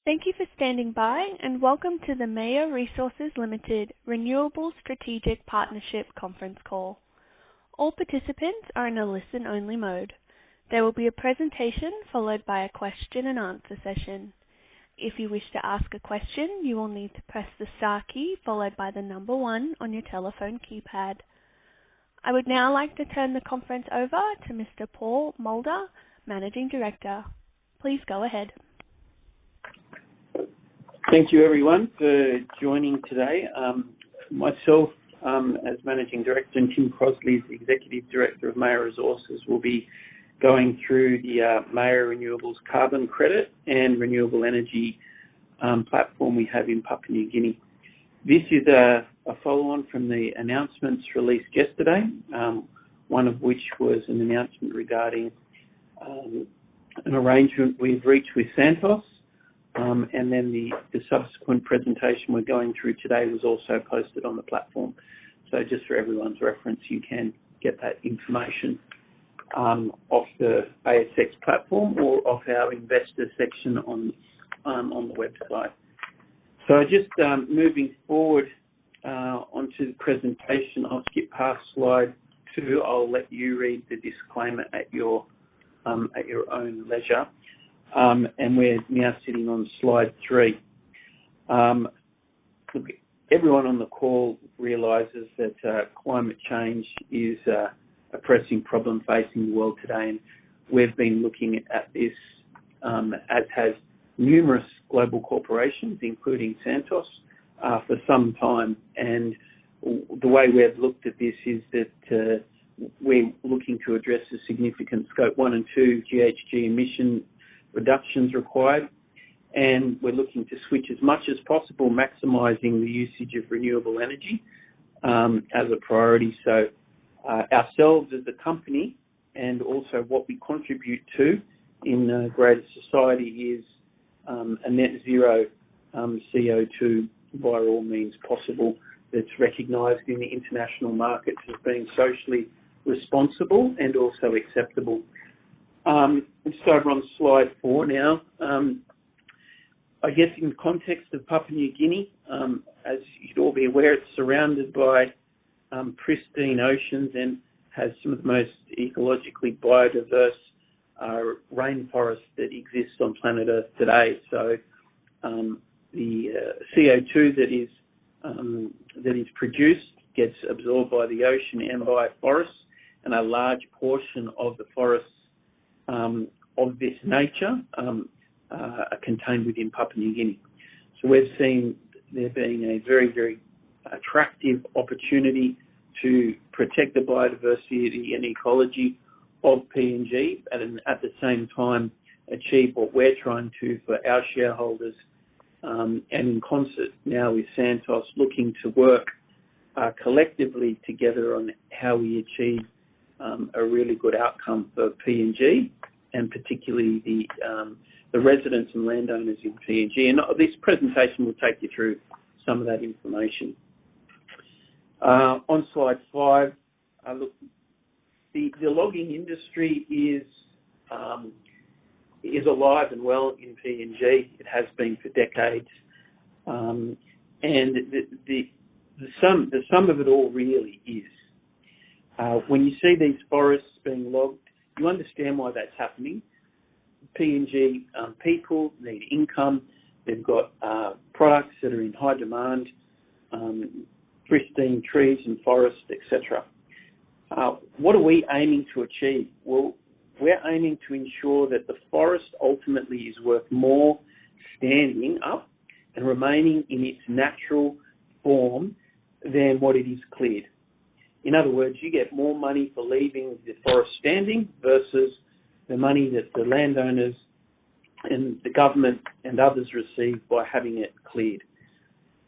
Thank you for standing by, and welcome to the Mayur Resources Limited Renewables Strategic Partnership conference call. All participants are in a listen-only mode. There will be a presentation followed by a question and answer session. If you wish to ask a question, you will need to press the star key followed by the number 1 on your telephone keypad. I would now like to turn the conference over to Mr. Paul Mulder, Managing Director. Please go ahead. Thank you, everyone, for joining today. Myself, as Managing Director, and Tim Crossley, as Executive Director of Mayur Resources, will be going through the Mayur Renewables carbon credit and renewable energy platform we have in Papua New Guinea. This is a follow-on from the announcements released yesterday, one of which was an announcement regarding an arrangement we've reached with Santos. And then the subsequent presentation we're going through today was also posted on the platform. So just for everyone's reference, you can get that information off the ASX platform or off our investor section on the website. So just moving forward onto the presentation, I'll skip past slide 2. I'll let you read the disclaimer at your own leisure. And we're now sitting on slide 3. Look, everyone on the call realises that climate change is a pressing problem facing the world today, and we've been looking at this, as has numerous global corporations, including Santos, for some time. And the way we've looked at this is that we're looking to address the significant Scope 1 and 2 GHG emission reductions required, and we're looking to switch as much as possible, maximising the usage of renewable energy as a priority. So ourselves as a company and also what we contribute to in greater society is a net zero CO2 by all means possible that's recognised in the international markets as being socially responsible and also acceptable. Just over on slide 4 now. I guess in context of Papua New Guinea, as you'd all be aware, it's surrounded by pristine oceans and has some of the most ecologically biodiverse rainforests that exists on planet Earth today. So the CO2 that is produced gets absorbed by the ocean and by forests, and a large portion of the forests of this nature are contained within Papua New Guinea. So we've seen there being a very, very attractive opportunity to protect the biodiversity and ecology of PNG and at the same time achieve what we're trying to for our shareholders, and in concert now with Santos, looking to work collectively together on how we achieve a really good outcome for PNG and particularly the residents and landowners in PNG. And this presentation will take you through some of that information. On slide 5, look, the logging industry is alive and well in PNG. It has been for decades, and the sum of it all really is when you see these forests being logged, you understand why that's happening. PNG people need income. They've got products that are in high demand, pristine trees and forests, etc. What are we aiming to achieve? Well, we're aiming to ensure that the forest ultimately is worth more standing up and remaining in its natural form than what it is cleared. In other words, you get more money for leaving the forest standing versus the money that the landowners and the government and others receive by having it cleared.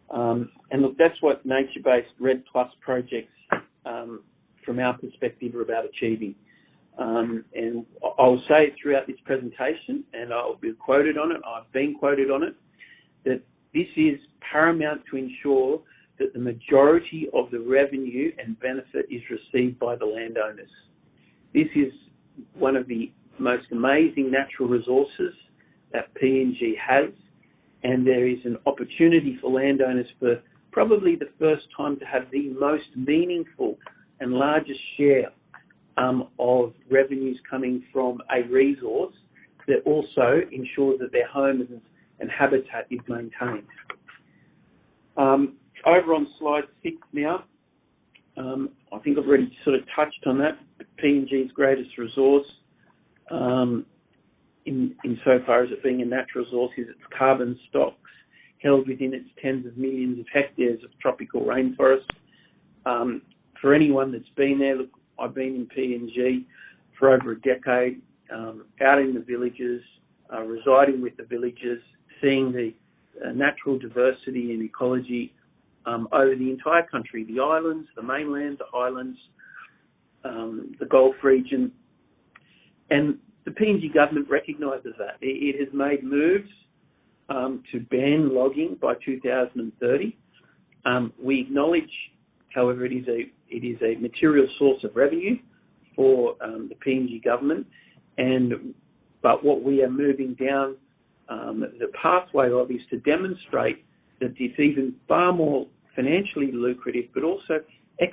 And look, that's what nature-based RED Plus projects, from our perspective, are about achieving. And I'll say it throughout this presentation, and I'll be quoted on it, I've been quoted on it, that this is paramount to ensure that the majority of the revenue and benefit is received by the landowners. This is one of the most amazing natural resources that PNG has, and there is an opportunity for landowners for probably the first time to have the most meaningful and largest share of revenues coming from a resource that also ensures that their home and habitat is maintained. Over on slide 6 now, I think I've already sort of touched on that. PNG's greatest resource, insofar as it being a natural resource, is its carbon stocks held within its tens of millions of hectares of tropical rainforest. For anyone that's been there, look, I've been in PNG for over a decade, out in the villages, residing with the villagers, seeing the natural diversity and ecology over the entire country, the islands, the mainland, the highlands, the Gulf region. And the PNG government recognises that. It has made moves to ban logging by 2030. We acknowledge, however, it is a material source of revenue for the PNG government, but what we are moving down the pathway of is to demonstrate that it's even far more financially lucrative, but also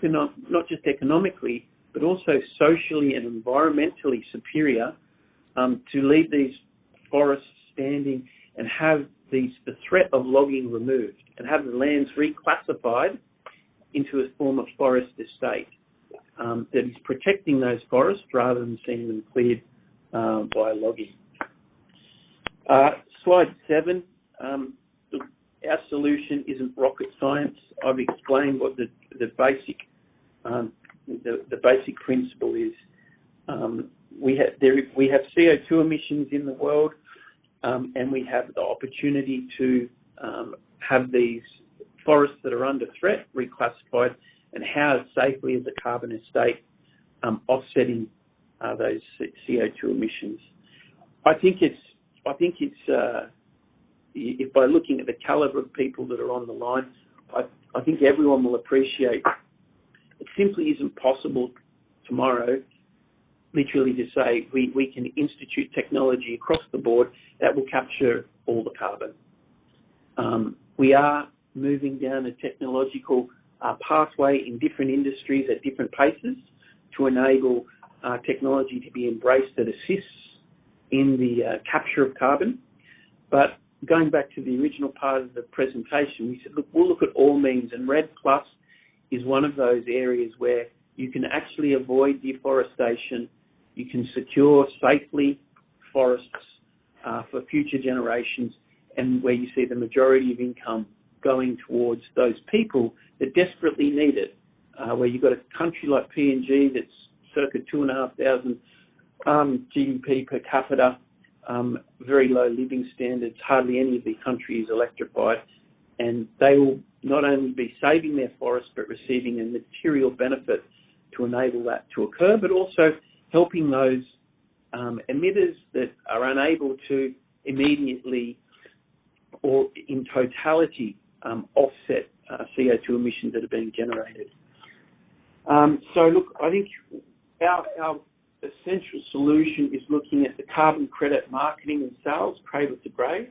not just economically, but also socially and environmentally superior to leave these forests standing and have the threat of logging removed and have the lands reclassified into a form of forest estate that is protecting those forests rather than seeing them cleared by logging. Slide 7. Our solution isn't rocket science. I've explained what the basic principle is. We have CO2 emissions in the world, and we have the opportunity to have these forests that are under threat reclassified and housed safely as a carbon estate, offsetting those CO2 emissions. I think it's if by looking at the calibre of people that are on the line, I think everyone will appreciate it simply isn't possible tomorrow literally to say we can institute technology across the board that will capture all the carbon. We are moving down a technological pathway in different industries at different paces to enable technology to be embraced that assists in the capture of carbon. But going back to the original part of the presentation, we said, look, we'll look at all means, and REDD+ is one of those areas where you can actually avoid deforestation, you can secure safely forests for future generations, and where you see the majority of income going towards those people that desperately need it, where you've got a country like PNG that's circa 2,500 GDP per capita, very low living standards, hardly any of the country is electrified, and they will not only be saving their forests but receiving a material benefit to enable that to occur, but also helping those emitters that are unable to immediately or in totality offset CO2 emissions that are being generated. So look, I think our essential solution is looking at the carbon credit marketing and sales, cradle to grave,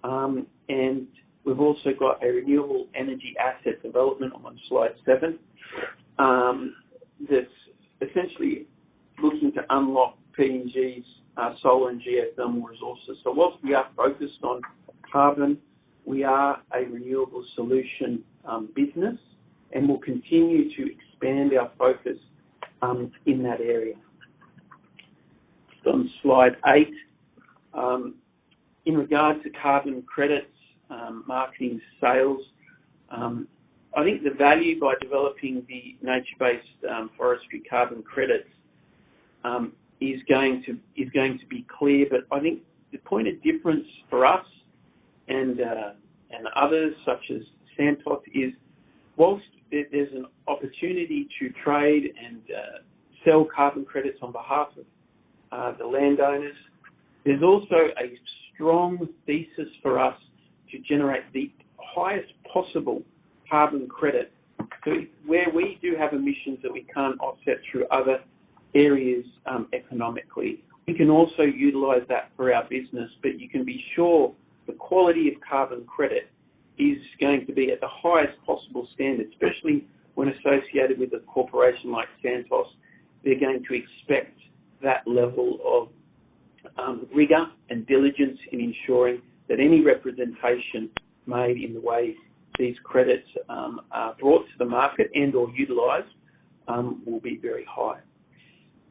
and we've also got a renewable energy asset development on slide 7 that's essentially looking to unlock PNG's solar and geothermal resources. So whilst we are focused on carbon, we are a renewable solution business, and will continue to expand our focus in that area. On slide 8, in regard to carbon credits, marketing, sales, I think the value by developing the nature-based forestry carbon credits is going to be clear. But I think the point of difference for us and others such as Santos is, whilst there's an opportunity to trade and sell carbon credits on behalf of the landowners, there's also a strong thesis for us to generate the highest possible carbon credit. So where we do have emissions that we can't offset through other areas economically, we can also utilise that for our business. But you can be sure the quality of carbon credit is going to be at the highest possible standard, especially when associated with a corporation like Santos. They're going to expect that level of rigour and diligence in ensuring that any representation made in the way these credits are brought to the market and or utilised will be very high.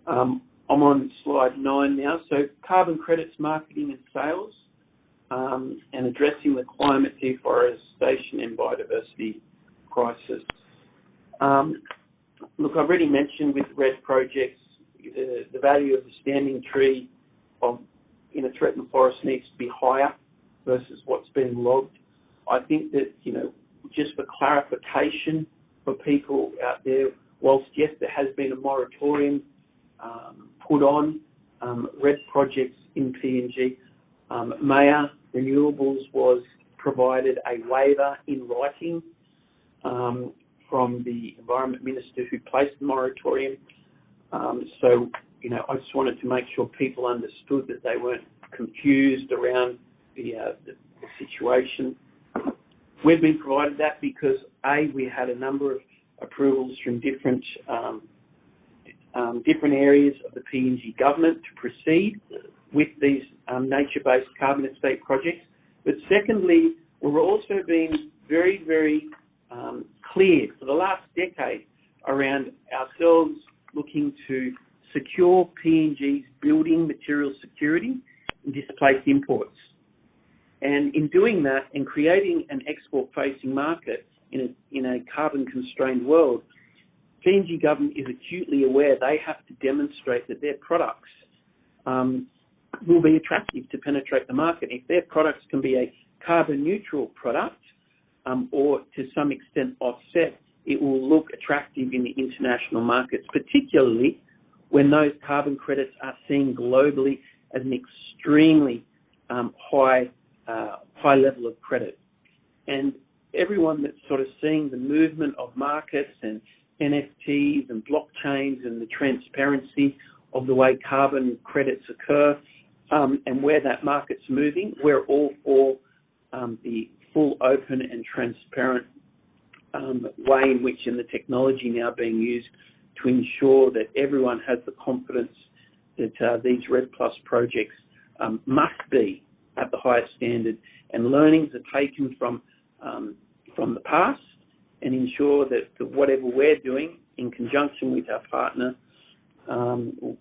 I'm on slide 9 now. So carbon credits marketing and sales and addressing the climate, deforestation and biodiversity crisis. Look, I've already mentioned with RED projects, the value of the standing tree in a threatened forest needs to be higher versus what's been logged. I think that, just for clarification for people out there, whilst yes, there has been a moratorium put on RED projects in PNG, Mayur Renewables was provided a waiver in writing from the Environment Minister who placed the moratorium. So, I just wanted to make sure people understood that they weren't confused around the situation. We've been provided that because, A, we had a number of approvals from different areas of the PNG government to proceed with these nature-based carbon estate projects. But secondly, we're also being very, very clear for the last decade around ourselves looking to secure PNG's building material security and displace imports. And in doing that and creating an export-facing market in a carbon-constrained world, PNG government is acutely aware they have to demonstrate that their products will be attractive to penetrate the market. If their products can be a carbon-neutral product or to some extent offset, it will look attractive in the international markets, particularly when those carbon credits are seen globally as an extremely high level of credit. And everyone that's sort of seeing the movement of markets and NFTs and blockchains and the transparency of the way carbon credits occur and where that market's moving, we're all for the full, open and transparent way in which and the technology now being used to ensure that everyone has the confidence that these RED Plus projects must be at the highest standard, and learnings are taken from the past and ensure that whatever we're doing in conjunction with our partner,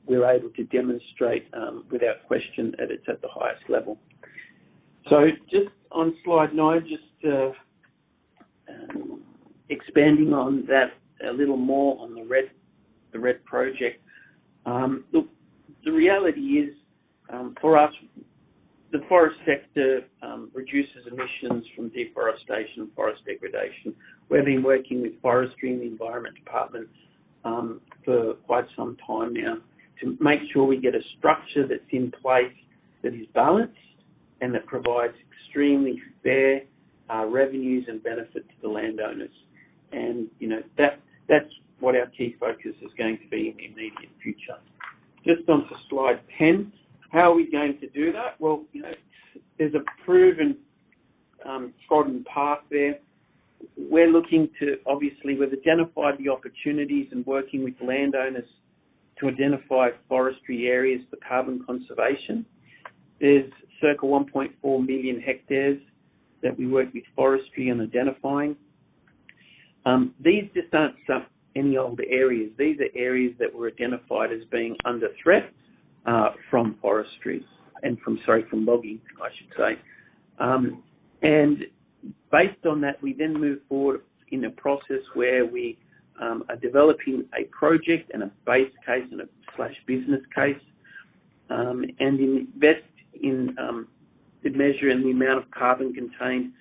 we're able to demonstrate without question that it's at the highest level. So just on slide 9, just expanding on that a little more on the RED project. Look, the reality is, for us, the forest sector reduces emissions from deforestation and forest degradation. We've been working with Forestry and the Environment Department for quite some time now to make sure we get a structure that's in place that is balanced and that provides extremely fair revenues and benefit to the landowners. And, that's what our key focus is going to be in the immediate future. Just on to slide 10. How are we going to do that? Well, there's a proven trodden path there. We're looking to, obviously, we've identified the opportunities and working with landowners to identify forestry areas for carbon conservation. There's circa 1.4 million hectares that we work with forestry on identifying. These just aren't any old areas. These are areas that were identified as being under threat from forestry and from logging, I should say. And based on that, we then move forward in a process where we are developing a project and a base case and a / business case, and invest in the measure and the amount of carbon contained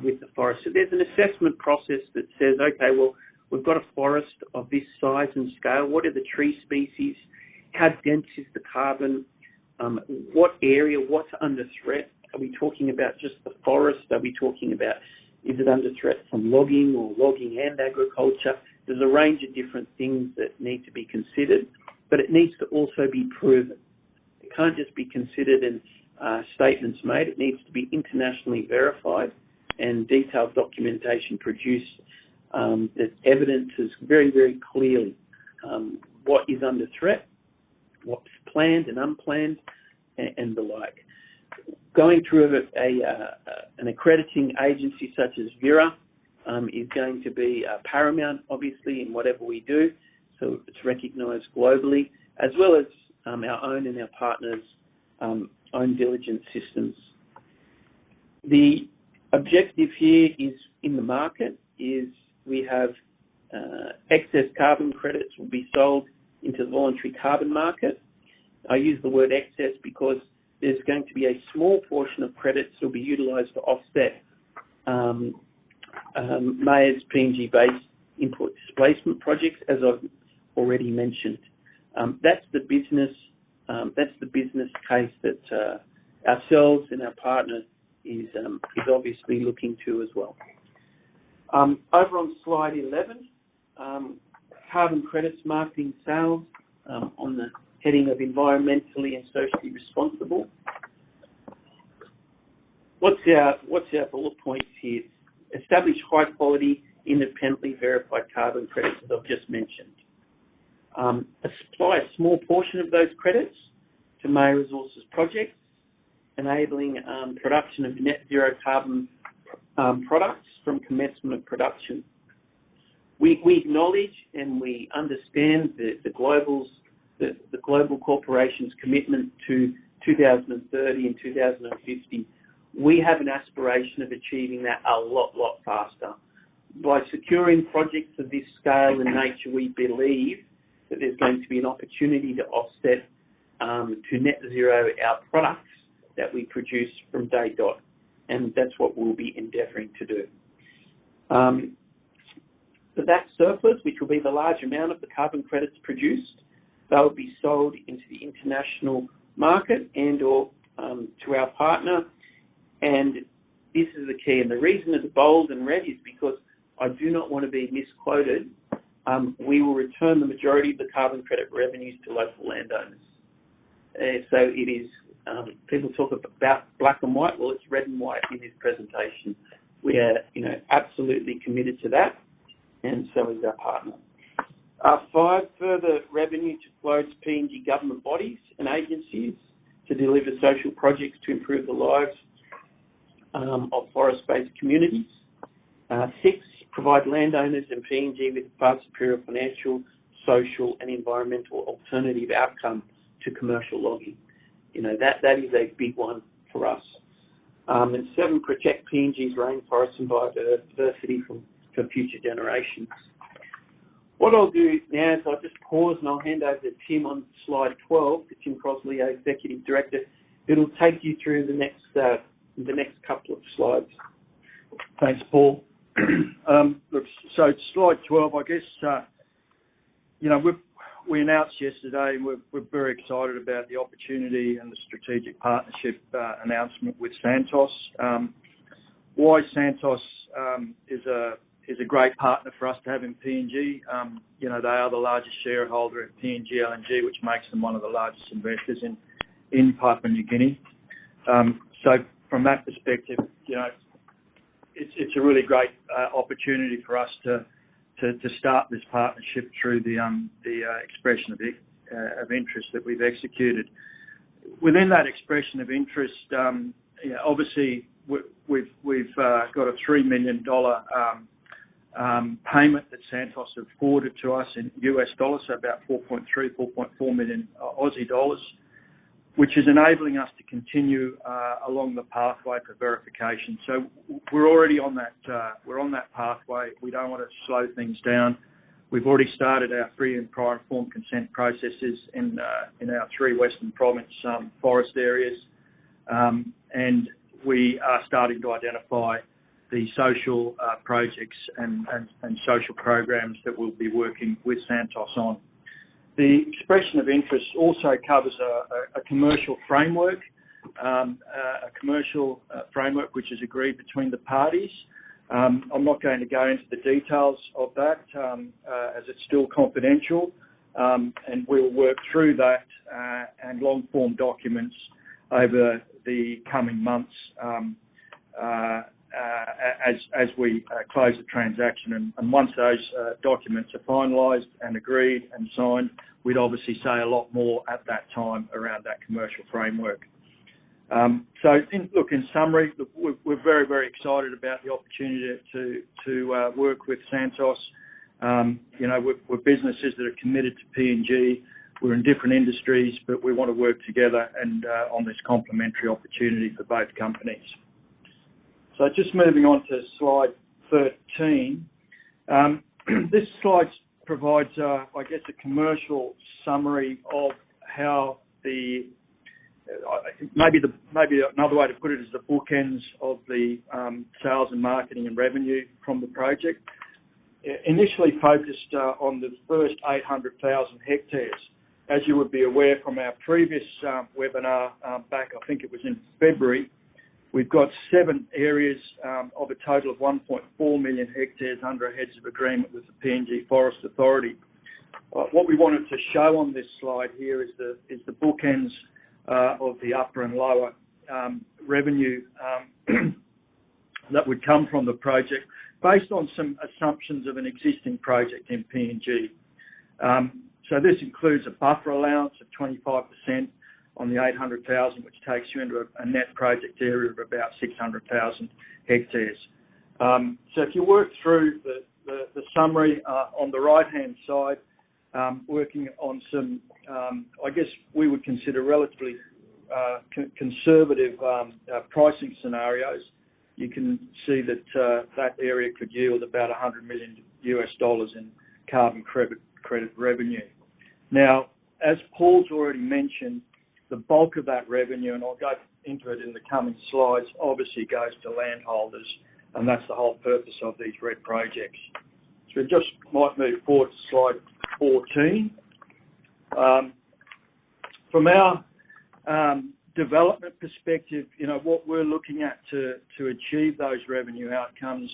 with the forest. So there's an assessment process that says, okay, well, we've got a forest of this size and scale. What are the tree species? How dense is the carbon? What area? What's under threat? Are we talking about just the forest? Are we talking about, is it under threat from logging or logging and agriculture? There's a range of different things that need to be considered, but it needs to also be proven. It can't just be considered and statements made. It needs to be internationally verified and detailed documentation produced that evidences very, very clearly what is under threat, what's planned and unplanned, and the like. Going through an accrediting agency such as VERA is going to be paramount, obviously, in whatever we do, so it's recognised globally, as well as our own and our partners' own diligence systems. The objective here is in the market is we have excess carbon credits will be sold into the voluntary carbon market. I use the word excess because there's going to be a small portion of credits that will be utilised to offset Mayur's PNG-based import displacement projects, as I've already mentioned. That's the business case that ourselves and our partner is obviously looking to as well. Over on slide 11, carbon credits marketing sales on the heading of environmentally and socially responsible. What's our bullet points here? Establish high quality, independently verified carbon credits, as I've just mentioned. Supply a small portion of those credits to Mayur Resources projects, enabling production of net zero carbon products from commencement of production. We acknowledge and we understand the global corporation's commitment to 2030 and 2050. We have an aspiration of achieving that a lot faster. By securing projects of this scale and nature, we believe that there's going to be an opportunity to offset to net zero our products that we produce from day dot, and that's what we'll be endeavouring to do. But that surplus, which will be the large amount of the carbon credits produced, they'll be sold into the international market and or to our partner. And this is the key. And the reason it's bold and red is because I do not want to be misquoted. We will return the majority of the carbon credit revenues to local landowners. So it is, people talk about black and white. Well, it's red and white in this presentation. We are, absolutely committed to that, and so is our partner. 5, further revenue to flow to PNG government bodies and agencies to deliver social projects to improve the lives of forest-based communities. 6, provide landowners and PNG with a far superior financial, social and environmental alternative outcome to commercial logging. That is a big one for us. And 7, protect PNG's rainforests and biodiversity for future generations. What I'll do now is I'll just pause and I'll hand over to Tim on slide 12, to Tim Crossley, our Executive Director. It'll take you through the next couple of slides. Thanks, Paul. Look, so slide 12, I guess, we announced yesterday, and we're very excited about the opportunity and the strategic partnership announcement with Santos. Why Santos is a great partner for us to have in PNG. They are the largest shareholder in PNG LNG, which makes them one of the largest investors in Papua New Guinea. So from that perspective, it's a really great opportunity for us to start this partnership through the expression of interest that we've executed. Within that expression of interest, obviously we've got a $3 million payment that Santos have forwarded to us in US dollars, so about 4.4 million Aussie dollars, which is enabling us to continue along the pathway for verification. So we're already on that. We're on that pathway. We don't want to slow things down. We've already started our free and prior informed consent processes in our 3 Western Province forest areas, and we are starting to identify the social projects and social programs that we'll be working with Santos on. The expression of interest also covers a commercial framework, which is agreed between the parties. I'm not going to go into the details of that as it's still confidential, and we'll work through that and long-form documents over the coming months as we close the transaction. And once those documents are finalised and agreed and signed, we'd obviously say a lot more at that time around that commercial framework. In summary, we're very, very excited about the opportunity to work with Santos. We're businesses that are committed to PNG. We're in different industries, but we want to work together and on this complementary opportunity for both companies. So just moving on to slide 13. This slide provides, a commercial summary of how maybe another way to put it is the bookends of the sales and marketing and revenue from the project. Initially focused on the first 800,000 hectares. As you would be aware from our previous webinar back, I think it was in February, we've got 7 areas of a total of 1.4 million hectares under a heads of agreement with the PNG Forest Authority. What we wanted to show on this slide here is the bookends of the upper and lower revenue that would come from the project based on some assumptions of an existing project in PNG. So this includes a buffer allowance of 25% on the 800,000, which takes you into a net project area of about 600,000 hectares. So if you work through the summary on the right-hand side, working on some, we would consider relatively conservative pricing scenarios, you can see that that area could yield about $100 million in carbon credit revenue. Now, as Paul's already mentioned, the bulk of that revenue, and I'll go into it in the coming slides, obviously goes to landholders, and that's the whole purpose of these RED projects. So we just might move forward to slide 14. From our development perspective, what we're looking at to achieve those revenue outcomes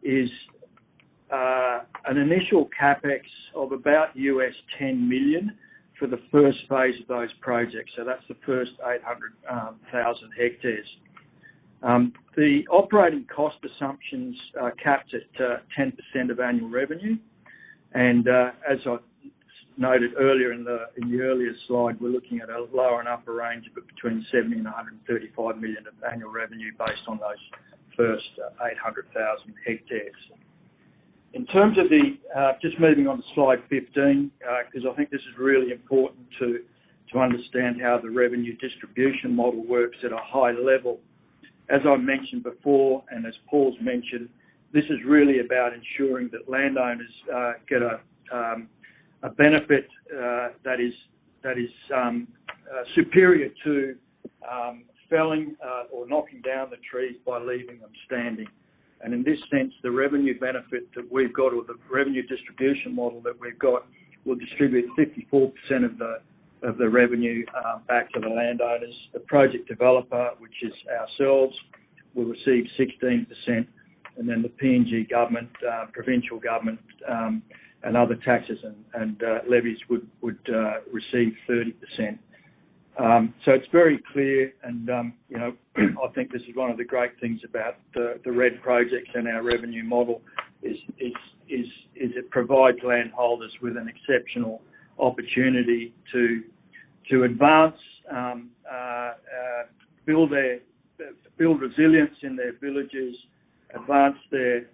is an initial capex of about $10 million for the first phase of those projects. So that's the first 800,000 hectares. The operating cost assumptions are capped at 10% of annual revenue, and as I noted earlier in the earlier slide, we're looking at a lower and upper range of between 70 and 135 million of annual revenue based on those first 800,000 hectares. In terms of just moving on to slide 15, because I think this is really important to understand how the revenue distribution model works at a high level. As I mentioned before, and as Paul's mentioned, this is really about ensuring that landowners get a benefit that is superior to felling or knocking down the trees by leaving them standing. And in this sense, the revenue benefit that we've got, or the revenue distribution model that we've got, will distribute 54% of the revenue back to the landowners. The project developer, which is ourselves, will receive 16%, and then the PNG government, provincial government, and other taxes and levies would receive 30%. So it's very clear, and I think this is one of the great things about the RED projects and our revenue model is it provides landholders with an exceptional opportunity to advance, build resilience in their villages, advance their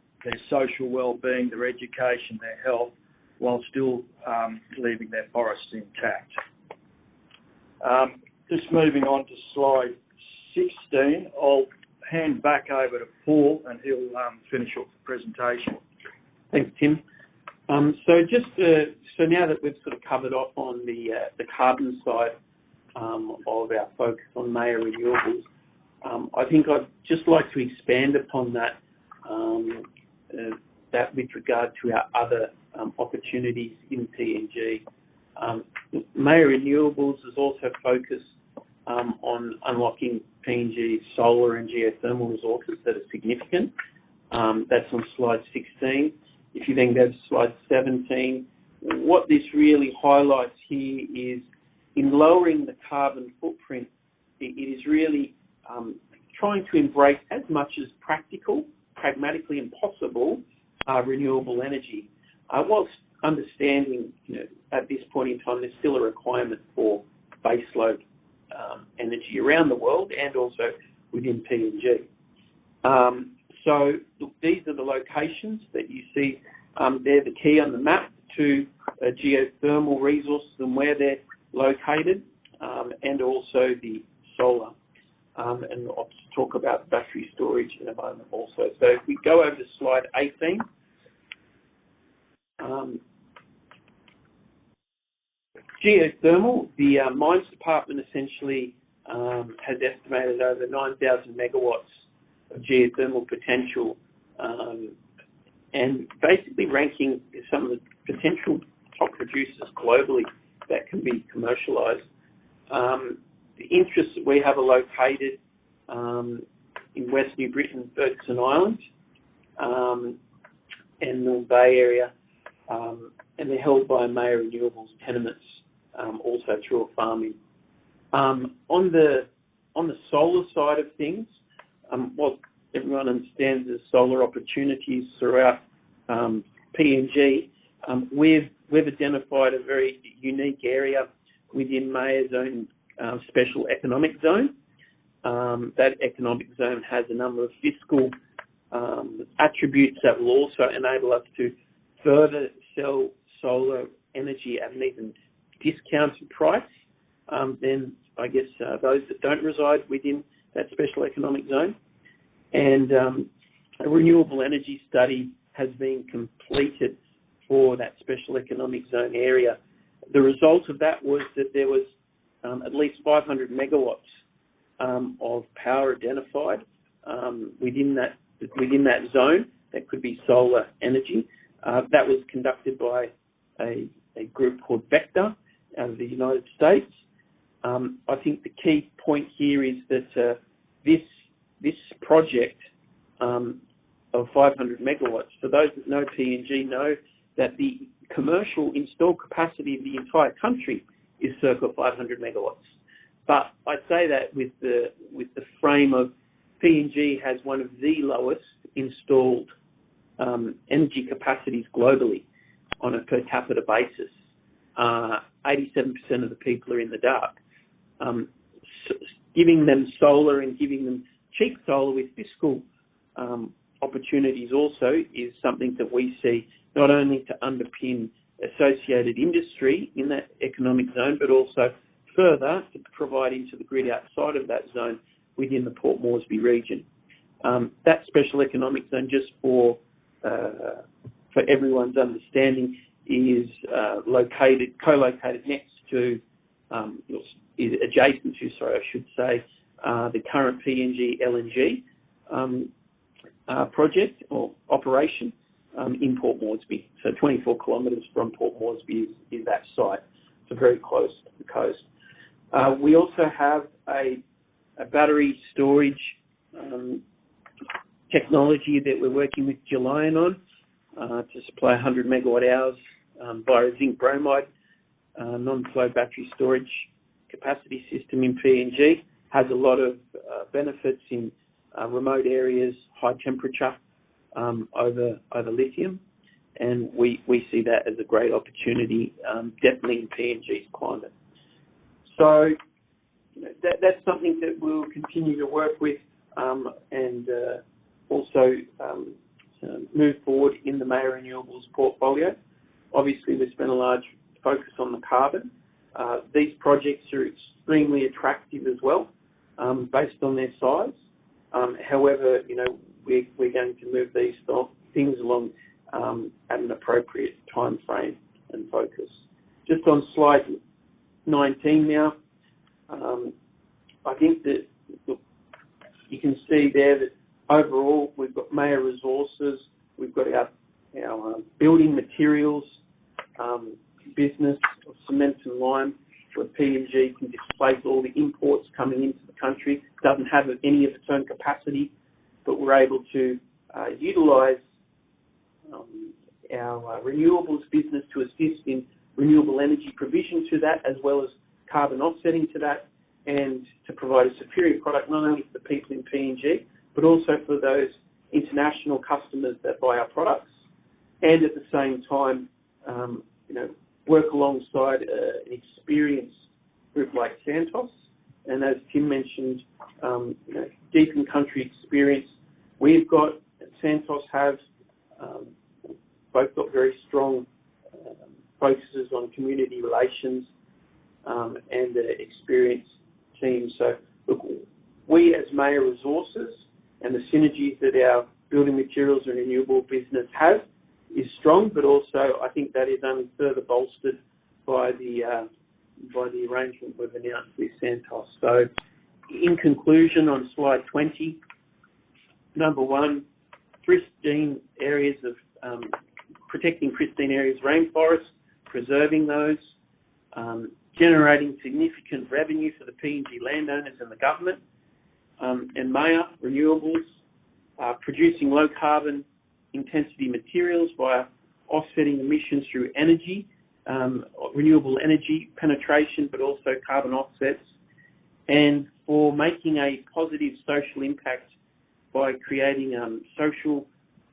social well-being, their education, their health, while still leaving their forests intact. Just moving on to slide 16, I'll hand back over to Paul and he'll finish off the presentation. Thanks, Tim. So now that we've sort of covered off on the carbon side of our focus on Mayur Renewables, I think I'd just like to expand upon that with regard to our other opportunities in PNG. Mayur Renewables is also focused on unlocking PNG solar and geothermal resources that are significant. That's on slide 16. If you then go to slide 17, what this really highlights here is in lowering the carbon footprint, it is really trying to embrace as much as pragmatically and possible, renewable energy, whilst understanding, at this point in time, there's still a requirement for baseload energy around the world and also within PNG. So these are the locations that you see. They're the key on the map to geothermal resources and where they're located, and also the solar. And I'll talk about battery storage in a moment also. So if we go over to slide 18. Geothermal, the mines department essentially has estimated over 9,000 megawatts of geothermal potential, and basically ranking some of the potential top producers globally that can be commercialised. The interests that we have are located in West New Britain, Ferguson Island, and the Bay Area, and they're held by Mayur Renewables tenements, also through a farming. On the solar side of things, what everyone understands is solar opportunities throughout PNG. We've identified a very unique area within Mayur's own special economic zone. That economic zone has a number of fiscal attributes that will also enable us to further sell solar energy at an even discounted price than, I guess, those that don't reside within that special economic zone. And a renewable energy study has been completed for that special economic zone area. The result of that was that there was at least 500 megawatts of power identified within that zone that could be solar energy. That was conducted by a group called Vector out of the United States. I think the key point here is that this project of 500 megawatts, for those that know PNG know that the commercial installed capacity of the entire country is circa 500 megawatts. But I say that with the frame of PNG has one of the lowest installed energy capacities globally on a per capita basis. 87% of the people are in the dark. Giving them solar and giving them cheap solar with fiscal opportunities also is something that we see not only to underpin associated industry in that economic zone, but also further to provide into the grid outside of that zone within the Port Moresby region. That special economic zone, just for everyone's understanding, is co-located next to, is adjacent to, sorry, I should say, the current PNG LNG project or operation in Port Moresby. So 24 kilometres from Port Moresby is that site. So very close to the coast. We also have a battery storage technology that we're working with Gelion on to supply 100 megawatt hours via a zinc bromide non-flow battery storage capacity system in PNG. Has a lot of benefits in remote areas, high temperature over lithium, and we see that as a great opportunity, definitely in PNG's climate. So that's something that we'll continue to work with and also move forward in the Mayur Renewables portfolio. Obviously, we spent a large focus on the carbon. These projects are extremely attractive as well, based on their size. However, we're going to move these things along at an appropriate time frame and focus. Just on slide 19 now, I think that you can see there that overall we've got Mayur Resources, we've got our building materials business of cement and lime, where PNG can displace all the imports coming into the country. It doesn't have any of its own capacity, but we're able to utilise our renewables business to assist in renewable energy provision to that, as well as carbon offsetting to that. and to provide a superior product not only for the people in PNG, but also for those international customers that buy our products, and at the same time, work alongside an experienced group like Santos. And as Tim mentioned, deep in country experience we've got, Santos have both got very strong focuses on community relations and an experienced team. So look, we as Mayur Resources and the synergies that our building materials and renewable business have is strong, but also I think that is only further bolstered by the arrangement we've announced with Santos. So in conclusion, on slide 20, number one, pristine areas of protecting pristine areas, rainforests, preserving those, generating significant revenue for the PNG landowners and the government, and Mayur Renewables, producing low carbon intensity materials via offsetting emissions through energy, renewable energy penetration, but also carbon offsets, and for making a positive social impact by creating social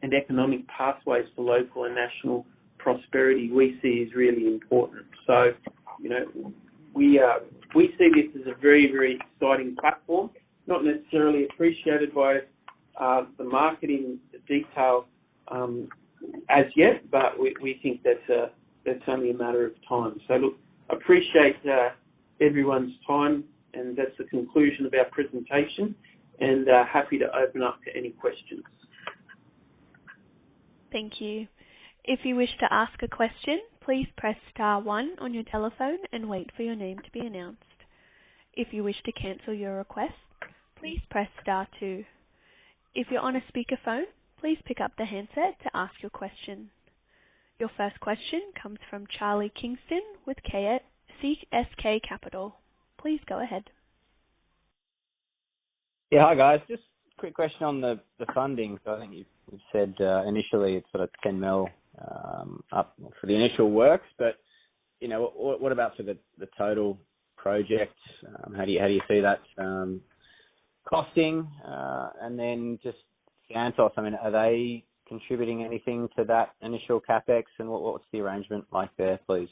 and economic pathways for local and national prosperity, we see is really important. So, we see this as a very, very exciting platform, not necessarily appreciated by the market in detail as yet, but we think that's only a matter of time. So look, appreciate everyone's time, and that's the conclusion of our presentation, and happy to open up to any questions. Thank you. If you wish to ask a question, please press star 1 on your telephone and wait for your name to be announced. If you wish to cancel your request, please press star 2. If you're on a speakerphone, please pick up the handset to ask your question. Your first question comes from Charlie Kingston with CSK Capital. Please go ahead. Yeah, hi guys. Just a quick question on the funding. So I think you've said initially it's sort of 10 mil up for the initial works, but what about for the total project? How do you see that costing? And then just Santos, I mean, are they contributing anything to that initial capex, and what's the arrangement like there, please?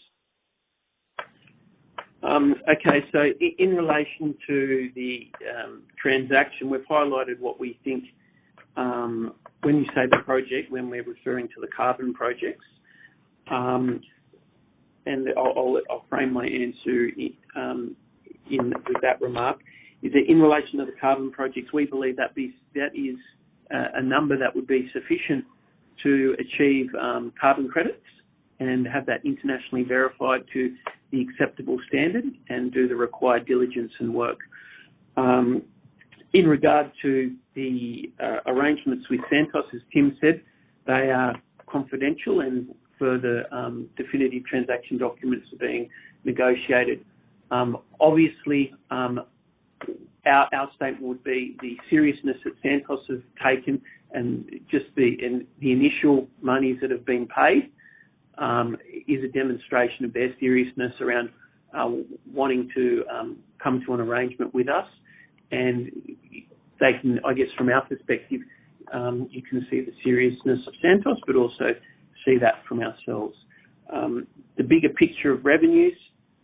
Okay, so in relation to the transaction, we've highlighted what we think when you say the project, when we're referring to the carbon projects. And I'll frame my answer with that remark, is that in relation to the carbon projects, we believe that is a number that would be sufficient to achieve carbon credits and have that internationally verified to the acceptable standard and do the required diligence and work. In regard to the arrangements with Santos, as Tim said, they are confidential and further definitive transaction documents are being negotiated. Obviously, our statement would be the seriousness that Santos have taken and just the initial monies that have been paid is a demonstration of their seriousness around wanting to come to an arrangement with us. And they can, I guess from our perspective, you can see the seriousness of Santos, but also see that from ourselves. The bigger picture of revenues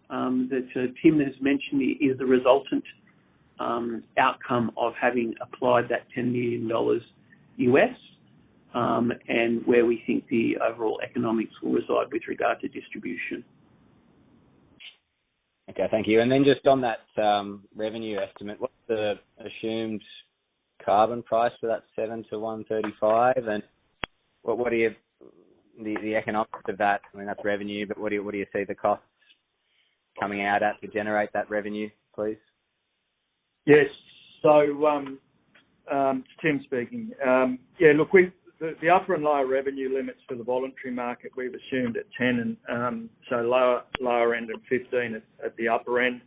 that Tim has mentioned is the resultant outcome of having applied that $10 million US, and where we think the overall economics will reside with regard to distribution. Okay, thank you. And then just on that revenue estimate, what's the assumed carbon price for that 7 to 135, and what are the economics of that? I mean, that's revenue, but what do you see the costs coming out at to generate that revenue, please? Yes. So, Tim speaking. Look, the upper and lower revenue limits for the voluntary market we've assumed at 10, and so lower end at 15 at the upper end.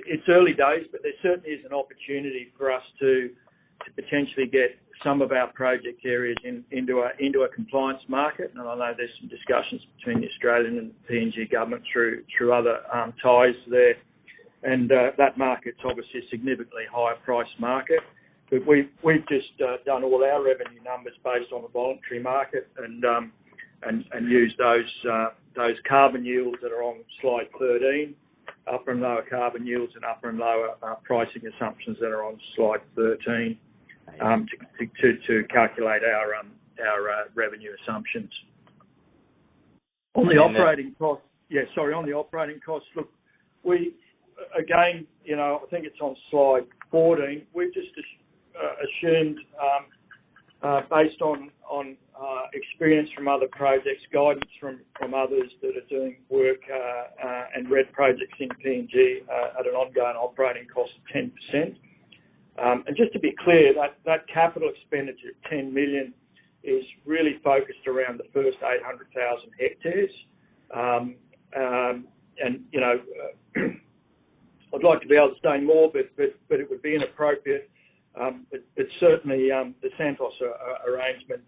It's early days, but there certainly is an opportunity for us to potentially get some of our project areas into a compliance market, and I know there's some discussions between the Australian and PNG government through other ties there, and that market's obviously a significantly higher price market. But we've just done all our revenue numbers based on the voluntary market, and used those carbon yields that are on slide 13, upper and lower carbon yields and upper and lower pricing assumptions that are on slide 13, to calculate our revenue assumptions. On the operating costs, on the operating costs, look, we again, I think it's on slide 14. We've just assumed, based on experience from other projects, guidance from others that are doing work and red projects in PNG at an ongoing operating cost of 10%. And just to be clear, that capital expenditure of 10 million is really focused around the first 800,000 hectares. I'd like to be able to say more, but it would be inappropriate. But certainly the Santos arrangement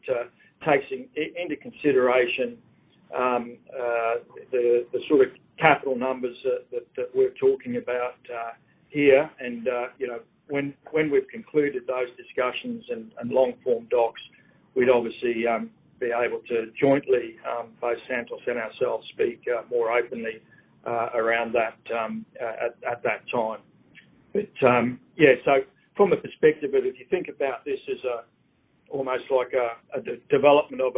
takes into consideration the sort of capital numbers that we're talking about here, and when we've concluded those discussions and long form docs, we'd obviously be able to jointly, both Santos and ourselves, speak more openly around that at that time. But so from the perspective of, if you think about this as almost like a development of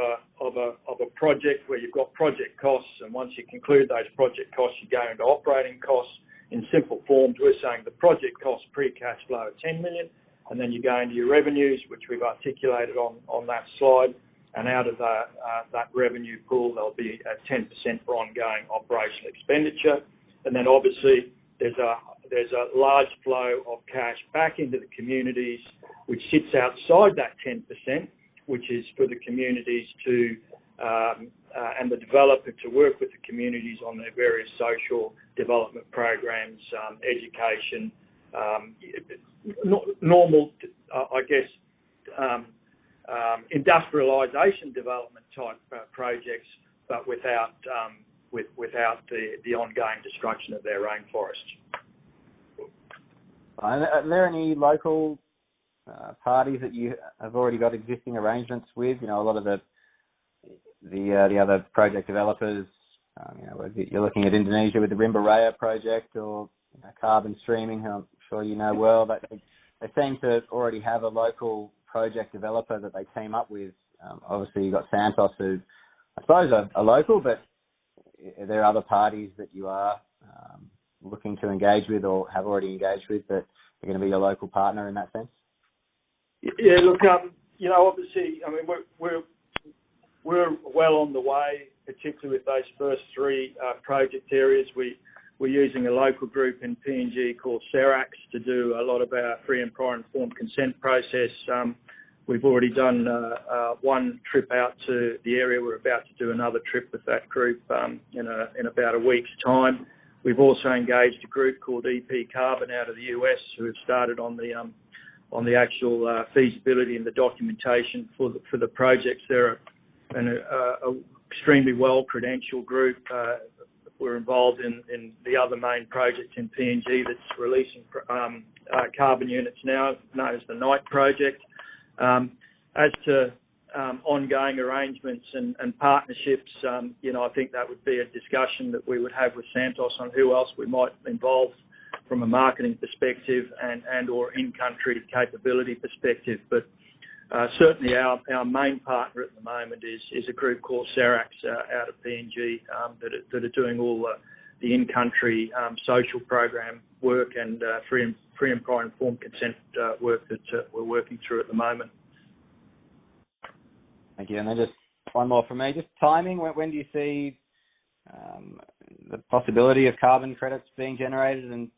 a project where you've got project costs, and once you conclude those project costs, you go into operating costs. In simple forms, we're saying the project cost pre-cash flow of 10 million, and then you go into your revenues, which we've articulated on that slide, and out of that revenue pool, there'll be a 10% for ongoing operational expenditure, and then obviously there's a large flow of cash back into the communities, which sits outside that 10%, which is for the communities to and the developer to work with the communities on their various social development programs, education, normal, industrialisation development type projects, but without the ongoing destruction of their rainforests. Are there any local parties that you have already got existing arrangements with? A lot of the other project developers, you're looking at Indonesia with the Rimba Raya project, or carbon streaming, who I'm sure you know well, but they seem to already have a local project developer that they team up with. Obviously, you've got Santos, who I suppose are local, but are there other parties that you are looking to engage with or have already engaged with that are going to be your local partner in that sense? Yeah, look, obviously, I mean, we're well on the way, particularly with those first three project areas. We're using a local group in PNG called SERAX to do a lot of our free and prior informed consent process. We've already done one trip out to the area. We're about to do another trip with that group in about a week's time. We've also engaged a group called EP Carbon out of the US, who have started on the actual feasibility and the documentation for the projects. They're an extremely well-credentialed group. We're involved in the other main project in PNG that's releasing carbon units now, known as the Night Project. As to ongoing arrangements and partnerships, I think that would be a discussion that we would have with Santos on who else we might involve from a marketing perspective and or in-country capability perspective. But certainly our main partner at the moment is a group called SERAX out of PNG that are doing all the in-country social program work and free and prior informed consent work that we're working through at the moment. Thank you. And then just one more from me, just timing. When do you see the possibility of carbon credits being generated? And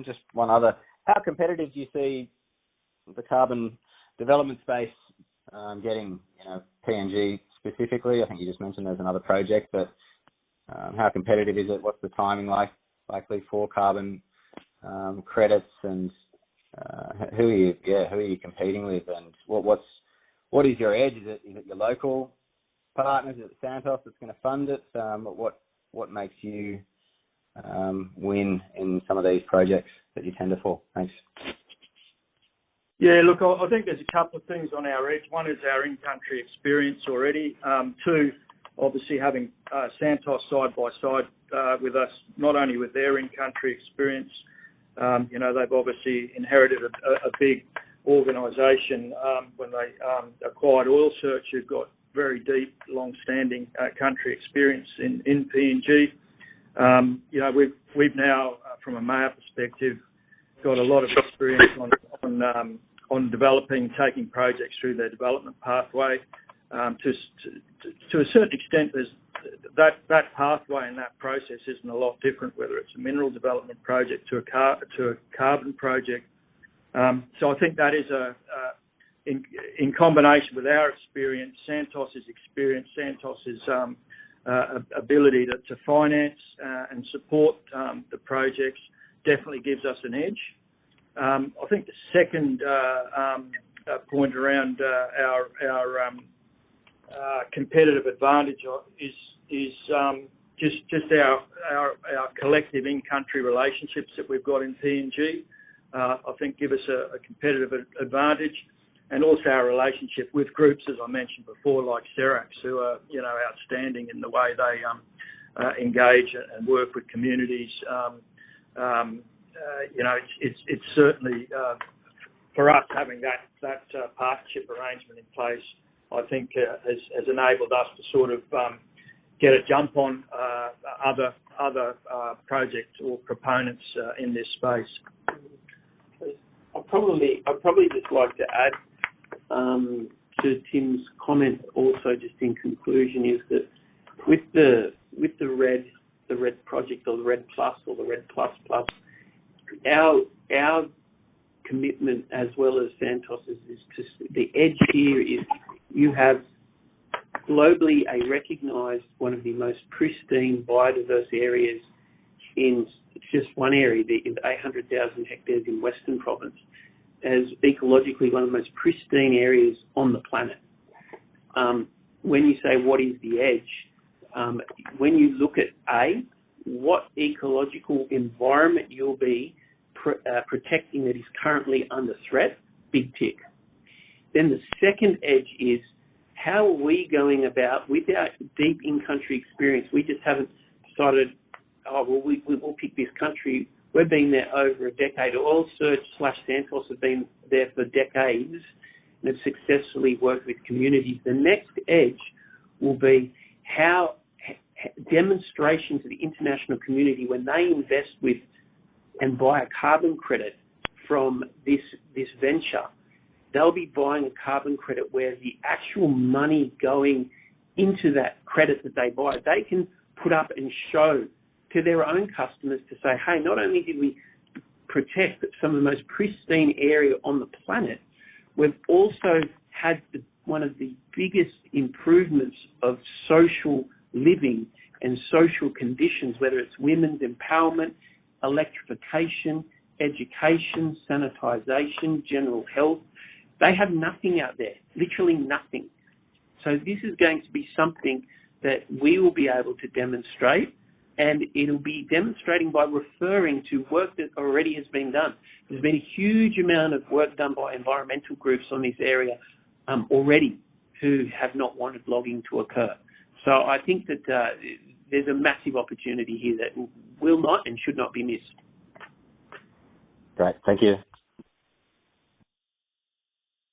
just one other, how competitive do you see the carbon development space getting, PNG specifically? I think you just mentioned there's another project, but how competitive is it? What's the timing likely for carbon credits? And who are you competing with, and what is your edge? Is it your local partners? Is it Santos that's going to fund it? What makes you win in some of these projects that you tender for? Thanks. Yeah, look, I think there's a couple of things on our edge. One is our in-country experience already. Two, obviously having Santos side by side with us, not only with their in-country experience. They've obviously inherited a big organisation when they acquired Oil Search, who've got very deep, long-standing country experience in PNG. We've now, from a Mayur perspective, got a lot of experience on developing, taking projects through their development pathway. To a certain extent, there's that pathway and that process isn't a lot different, whether it's a mineral development project to a carbon project. So I think that is in combination with our experience, Santos's experience, Santos's ability to finance and support the projects definitely gives us an edge. I think the second point around our competitive advantage is just our collective in-country relationships that we've got in PNG. I think give us a competitive advantage, and also our relationship with groups, as I mentioned before, like Serax, who are outstanding in the way they engage and work with communities. It's certainly for us having that partnership arrangement in place, I think has enabled us to sort of get a jump on other projects or proponents in this space. I'd probably just like to add to Tim's comment also, just in conclusion, is that with the red project, or the red plus, or the red plus plus, our commitment as well as Santos's is the edge here is you have globally a recognised one of the most pristine biodiverse areas in just one area, the 800,000 hectares in Western Province, as ecologically one of the most pristine areas on the planet. When you say what is the edge, when you look at what ecological environment you'll be protecting that is currently under threat, big tick. Then the second edge is how are we going about with our deep in-country experience. We just haven't decided, we'll pick this country. We've been there over a decade. Oil Search / Santos have been there for decades and have successfully worked with communities. The next edge will be how demonstration to the international community when they invest with and buy a carbon credit from this venture, they'll be buying a carbon credit where the actual money going into that credit that they buy, they can put up and show to their own customers to say, hey, not only did we protect some of the most pristine area on the planet, we've also had one of the biggest improvements of social living and social conditions, whether it's women's empowerment, electrification, education, sanitisation, general health. They have nothing out there, literally nothing. So this is going to be something that we will be able to demonstrate, and it'll be demonstrating by referring to work that already has been done. There's been a huge amount of work done by environmental groups on this area already who have not wanted logging to occur. So I think that there's a massive opportunity here that will not and should not be missed. Great, thank you.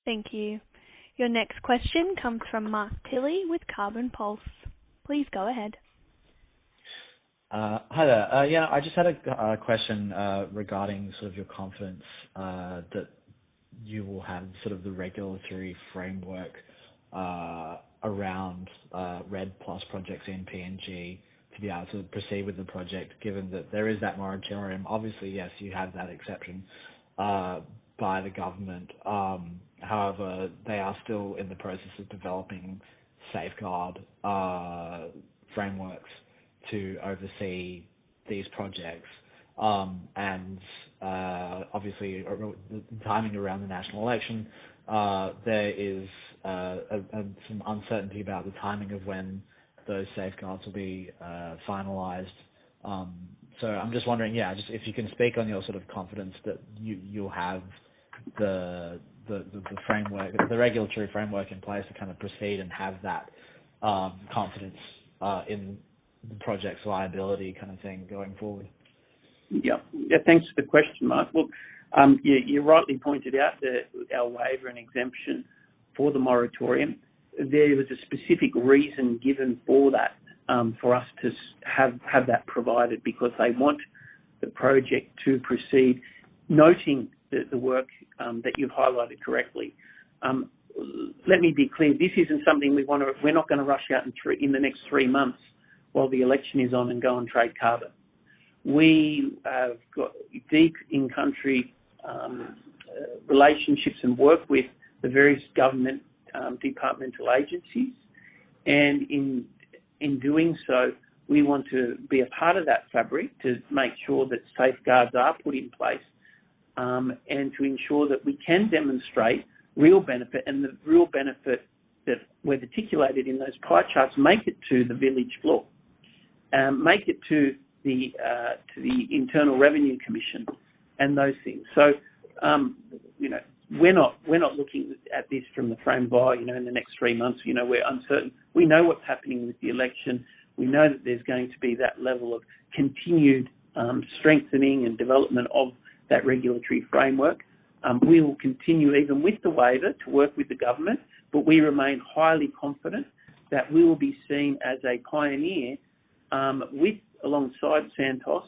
Thank you. Your next question comes from Mark Tilley with Carbon Pulse. Please go ahead. Hi there. Yeah, I just had a question regarding sort of your confidence that you will have sort of the regulatory framework around RED Plus projects in PNG to be able to proceed with the project, given that there is that moratorium. Obviously, yes, you have that exception by the government. However, they are still in the process of developing safeguard frameworks to oversee these projects. And obviously the timing around the national election. There is some uncertainty about the timing of when those safeguards will be finalised. So I'm just wondering, just if you can speak on your sort of confidence that you'll have the framework, the regulatory framework in place to kind of proceed and have that confidence in the project's viability kind of thing going forward. Yeah. Thanks for the question, Mark. Look, you rightly pointed out our waiver and exemption for the moratorium. There was a specific reason given for that, for us to have that provided, because they want the project to proceed, noting the work that you've highlighted correctly. Let me be clear, this isn't something we're not going to rush out in the next 3 months while the election is on and go and trade carbon. We have got deep in-country relationships and work with the various government departmental agencies, and in doing so, we want to be a part of that fabric to make sure that safeguards are put in place, and to ensure that we can demonstrate real benefit, and the real benefit that we've articulated in those pie charts make it to the village floor, make it to the Internal Revenue Commission and those things. So, we're not looking at this from the frame by, in the next 3 months, we're uncertain. We know what's happening with the election. We know that there's going to be that level of continued strengthening and development of that regulatory framework. We will continue, even with the waiver, to work with the government, but we remain highly confident that we will be seen as a pioneer alongside Santos,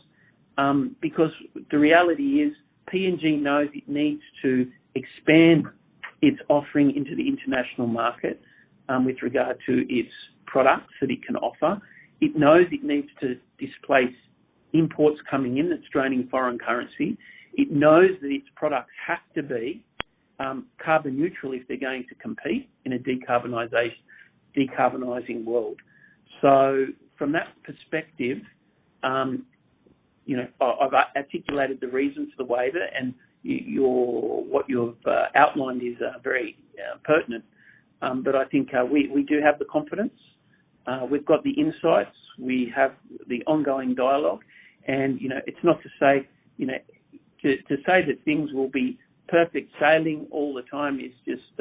because the reality is PNG knows it needs to expand its offering into the international market with regard to its products that it can offer. It knows it needs to displace imports coming in that's draining foreign currency. It knows that its products have to be carbon neutral if they're going to compete in a decarbonising world. So from that perspective, I've articulated the reasons for the waiver, and what you've outlined is very pertinent. But I think we do have the confidence. We've got the insights. We have the ongoing dialogue, and it's not to say to say that things will be perfect sailing all the time is just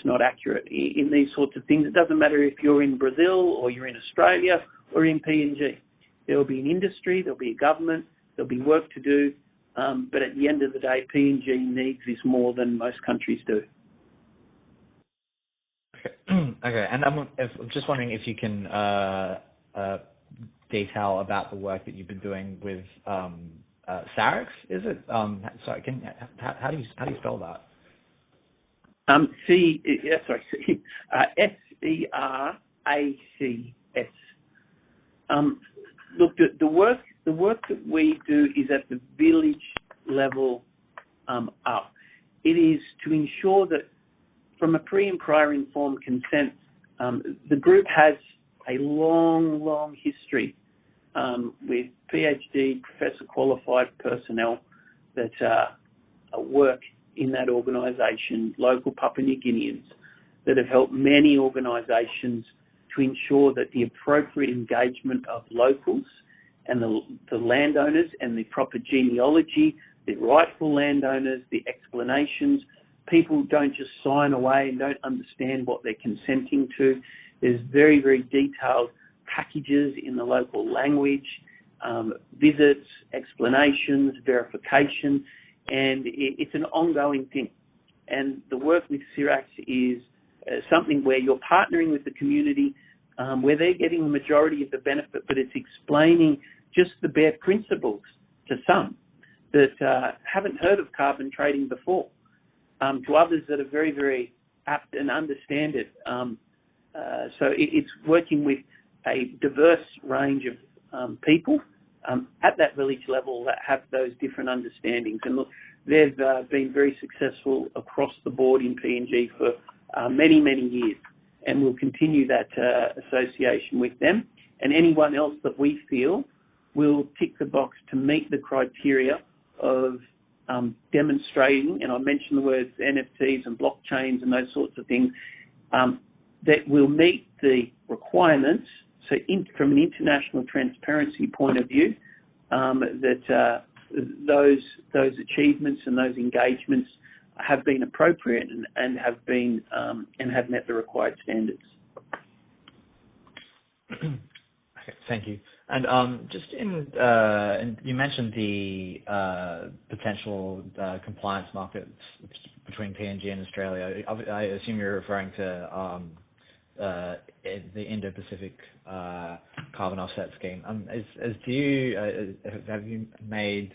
not accurate in these sorts of things. It doesn't matter if you're in Brazil or you're in Australia or in PNG. There will be an industry, there'll be a government, there'll be work to do, but at the end of the day, PNG needs this more than most countries do. Okay, and I'm just wondering if you can detail about the work that you've been doing with Sarix. Is it? Sorry, how do you spell that? SERACS. Look, the work that we do is at the village level up. It is to ensure that from a pre and prior informed consent, the group has a long history with PhD, professor qualified personnel that work in that organisation, local Papua New Guineans, that have helped many organisations to ensure that the appropriate engagement of locals and the landowners and the proper genealogy, the rightful landowners, the explanations. People don't just sign away and don't understand what they're consenting to. There's very, very detailed packages in the local language, visits, explanations, verification, and it's an ongoing thing. And the work with Sirax is something where you're partnering with the community, where they're getting the majority of the benefit, but it's explaining just the bare principles to some that haven't heard of carbon trading before, to others that are very, very apt and understand it. So it's working with a diverse range of people at that village level that have those different understandings. And look, they've been very successful across the board in PNG for many, many years. And we'll continue that association with them. And anyone else that we feel will tick the box to meet the criteria demonstrating, and I mentioned the words NFTs and blockchains and those sorts of things, that will meet the requirements. So from an international transparency point of view, that those achievements and those engagements have been appropriate and have been and have met the required standards. Okay, thank you. And just you mentioned the potential compliance markets between PNG and Australia. I assume you're referring to the Indo-Pacific carbon offset scheme. Have you made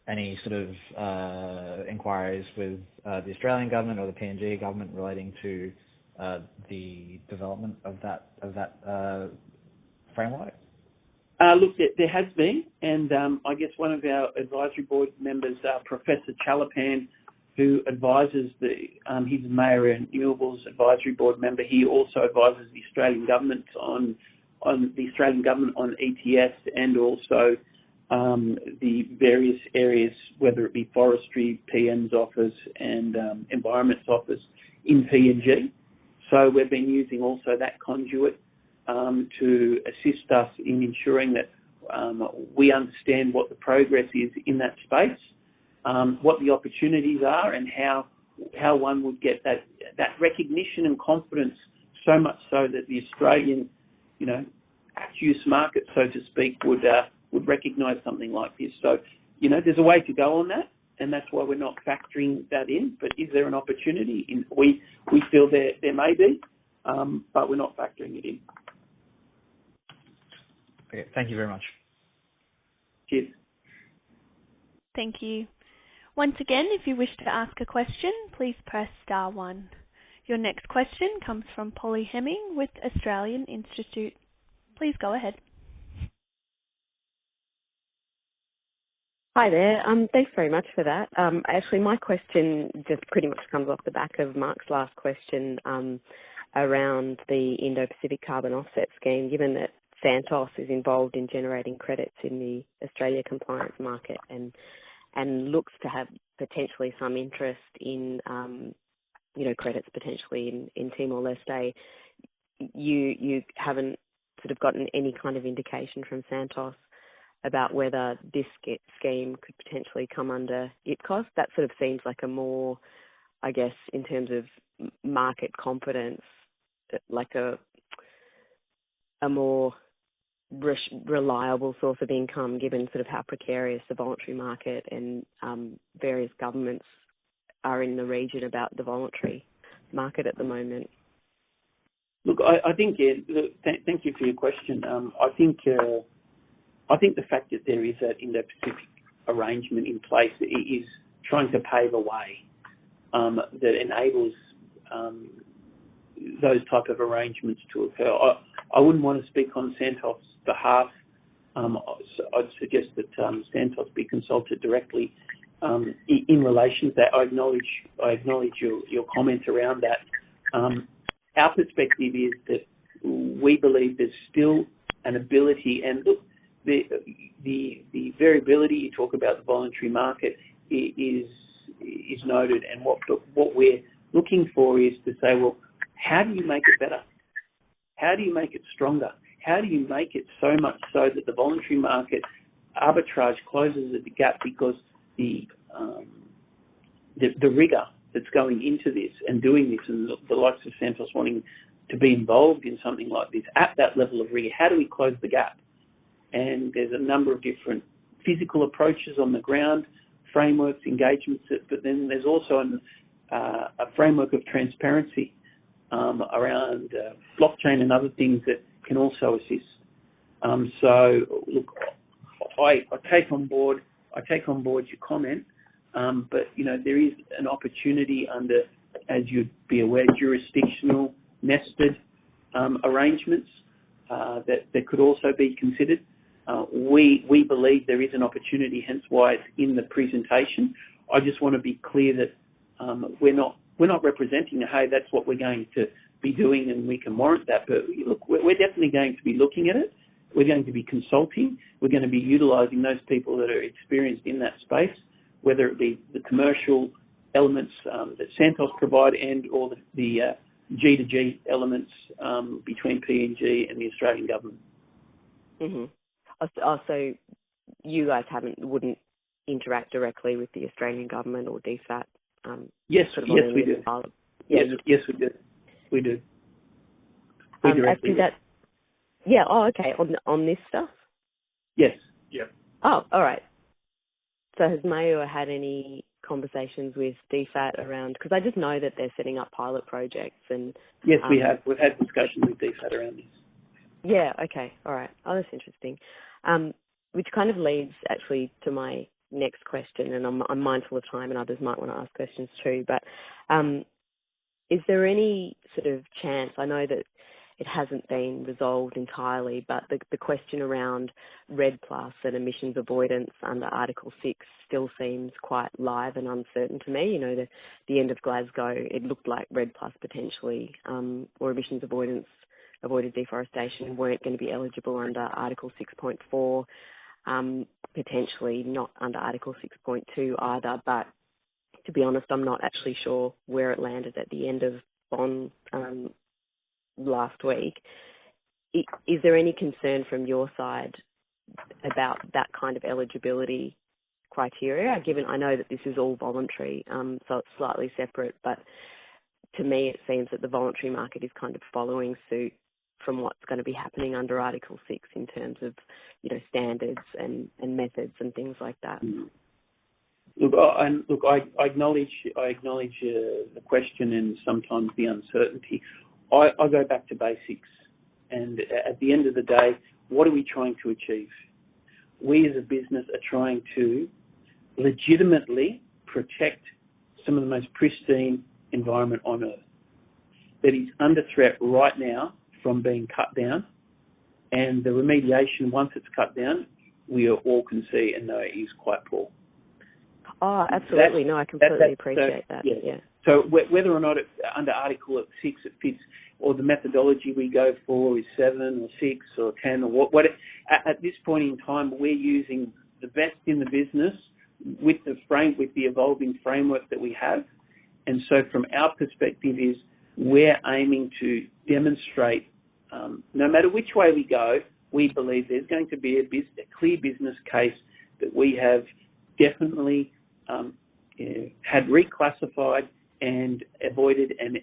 any sort of inquiries with the Australian government or the PNG government relating to the development of that framework? Look, there has been, and I guess one of our advisory board members, Professor Chalapan, who advises he's a Mayur Renewables advisory board member. He also advises the Australian government on ETS and also the various areas, whether it be forestry, PM's office, and environment's office in PNG. So we've been using also that conduit to assist us in ensuring that we understand what the progress is in that space, what the opportunities are, and how one would get that recognition and confidence, so much so that the Australian, use market, so to speak, would recognise something like this. So, there's a way to go on that, and that's why we're not factoring that in. But is there an opportunity? We feel there may be, but we're not factoring it in. Okay, thank you very much. Cheers. Thank you. Once again, if you wish to ask a question, please press star 1. Your next question comes from Polly Hemming with Australian Institute. Please go ahead. Hi there. Thanks very much for that. Actually, my question just pretty much comes off the back of Mark's last question around the Indo-Pacific carbon offset scheme, given that Santos is involved in generating credits in the Australia compliance market and looks to have potentially some interest in, credits potentially in Timor-Leste. You haven't sort of gotten any kind of indication from Santos about whether this scheme could potentially come under IPCOS. That sort of seems like a more, I guess, in terms of market confidence, like a more reliable source of income, given sort of how precarious the voluntary market and various governments are in the region about the voluntary market at the moment. Look, I think, thank you for your question. I think the fact that there is that Indo-Pacific arrangement in place is trying to pave a way that enables those type of arrangements to occur. I wouldn't want to speak on Santos' behalf. I'd suggest that Santos be consulted directly in relation to that. I acknowledge your comment around that. Our perspective is that we believe there's still an ability, and look, the variability you talk about, the voluntary market is noted, and what we're looking for is to say, well, how do you make it better? How do you make it stronger? How do you make it so much so that the voluntary market arbitrage closes the gap, because the rigour that's going into this and doing this, and the likes of Santos wanting to be involved in something like this at that level of rigour, how do we close the gap? And there's a number of different physical approaches on the ground, frameworks, engagements, but then there's also a framework of transparency around blockchain and other things that can also assist. So, look, I take on board your comment, but there is an opportunity under, as you'd be aware, jurisdictional nested arrangements that could also be considered. We believe there is an opportunity, hence why it's in the presentation. I just want to be clear that we're not representing, hey, that's what we're going to be doing and we can warrant that. But look, we're definitely going to be looking at it. We're going to be consulting. We're going to be utilising those people that are experienced in that space. whether it be the commercial elements that Santos provide and or the G2G elements between PNG and the Australian government. Mm-hmm. So you guys wouldn't interact directly with the Australian government or DFAT? Yes, we do. Yeah, yes, we do. We do. Yeah. Oh, okay. On this stuff. Yes. Yeah. Oh, all right. So has Mayur had any conversations with DFAT around? Because I just know that they're setting up pilot projects and. Yes, we have. We've had discussions with DFAT around this. Yeah. Okay. All right. Oh, that's interesting. Which kind of leads actually to my next question, and I'm mindful of time, and others might want to ask questions too. But is there any sort of chance? I know that it hasn't been resolved entirely, but the question around RED+ and emissions avoidance under Article 6 still seems quite live and uncertain to me. You know, the end of Glasgow, it looked like RED+ potentially, or emissions avoided deforestation weren't going to be eligible under Article 6.4, potentially not under Article 6.2 either, but to be honest, I'm not actually sure where it landed at the end of Bonn last week. Is there any concern from your side about that kind of eligibility criteria? Given I know that this is all voluntary, so it's slightly separate, but to me it seems that the voluntary market is kind of following suit from what's going to be happening under Article 6 in terms of, you know, standards and methods and things like that. Look, I acknowledge the question and sometimes the uncertainty. I go back to basics, and at the end of the day, what are we trying to achieve? We as a business are trying to legitimately protect some of the most pristine environment on Earth that is under threat right now from being cut down, and the remediation, once it's cut down, we all can see and know it is quite poor. Oh, absolutely. I completely appreciate that. Yeah. So whether or not under Article 6 it fits, or the methodology we go for is 7 or 6 or 10 or what at this point in time, we're using the best in the business with the evolving framework that we have. And so from our perspective is we're aiming to demonstrate, no matter which way we go, we believe there's going to be a clear business case that we have definitely had reclassified and avoided an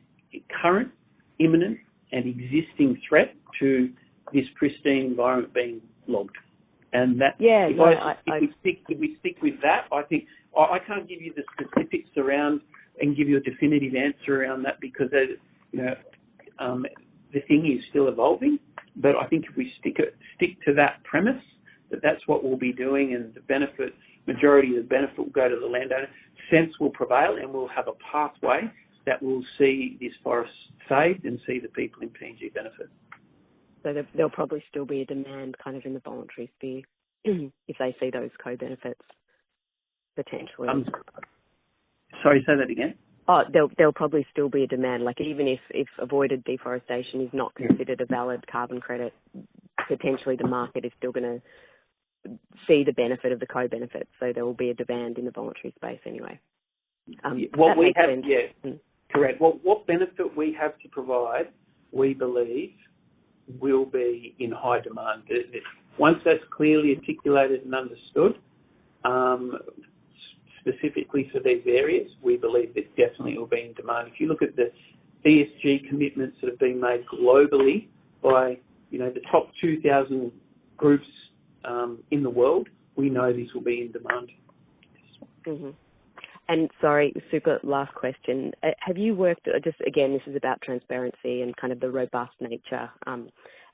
current, imminent and existing threat to this pristine environment being logged. And that, if we stick with that, I think I can't give you the specifics around and give you a definitive answer around that because, the thing is still evolving. But I think if we stick to that premise, that's what we'll be doing, and the majority of the benefit will go to the landowner. Sense will prevail, and we'll have a pathway that will see this forest saved and see the people in PNG benefit. So there'll probably still be a demand kind of in the voluntary sphere if they see those co-benefits potentially. Sorry, say that again. Oh, there'll probably still be a demand. Like even if avoided deforestation is not considered a valid carbon credit, potentially the market is still going to see the benefit of the co-benefits. So there will be a demand in the voluntary space anyway. What we have, correct. What benefit we have to provide, we believe, will be in high demand. Once that's clearly articulated and understood, specifically for these areas, we believe that definitely will be in demand. If you look at the ESG commitments that have been made globally by, the top 2,000 groups in the world, we know this will be in demand. Mm-hmm. And sorry, super last question. Have you worked, just again, this is about transparency and kind of the robust nature,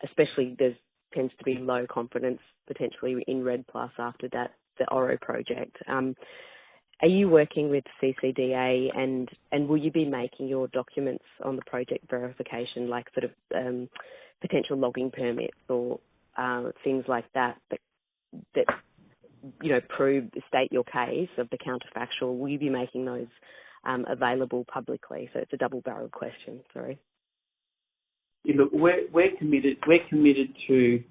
especially there tends to be low confidence potentially in RED+ after the ORO project. Are you working with CCDA and will you be making your documents on the project verification, like sort of potential logging permits or things like that state your case of the counterfactual? Will you be making those available publicly? So it's a double-barreled question. Sorry. Yeah, look, we're committed. We're committed to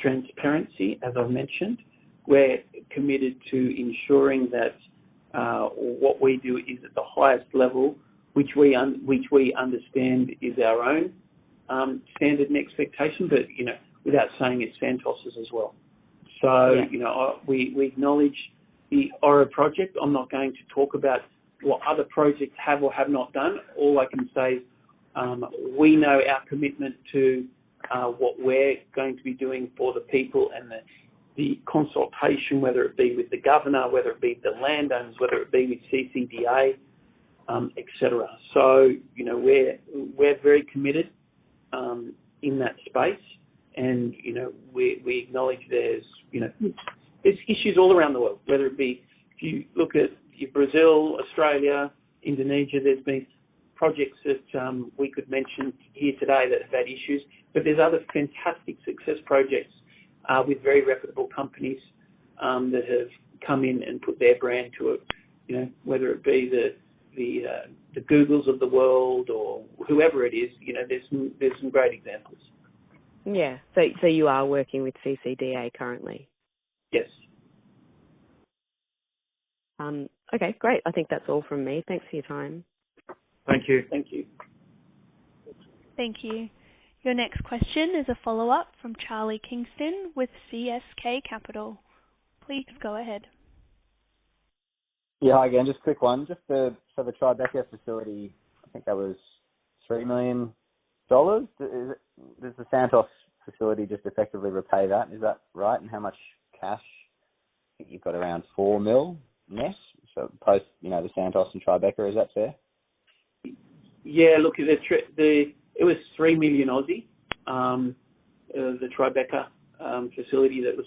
transparency, as I've mentioned. We're committed to ensuring that what we do is at the highest level, which we understand is our own standard and expectation, but without saying it's Santos's as well. So we acknowledge the Oro project. I'm not going to talk about what other projects have or have not done. All I can say is we know our commitment to what we're going to be doing for the people and the consultation, whether it be with the governor, whether it be the landowners, whether it be with CCDA, etc. So we're very committed in that space, and we acknowledge there's issues all around the world. Whether it be, if you look at Brazil, Australia, Indonesia, there's been projects that we could mention here today that have had issues, but there's other fantastic success projects with very reputable companies that have come in and put their brand to it. Whether it be the Googles of the world or whoever it is, there's some great examples. Yeah. So you are working with CCDA currently? Yes. Okay, great. I think that's all from me. Thanks for your time. Thank you. Thank you. Thank you. Your next question is a follow-up from Charlie Kingston with CSK Capital. Please go ahead. Yeah, hi again. Just a quick one. Just for the Tribeca facility, I think that was $3 million. Does the Santos facility just effectively repay that? Is that right? And how much cash? I think you've got around $4 million net. So post, the Santos and Tribeca, is that fair? Yeah, look, it was 3 million Aussie, the Tribeca facility that was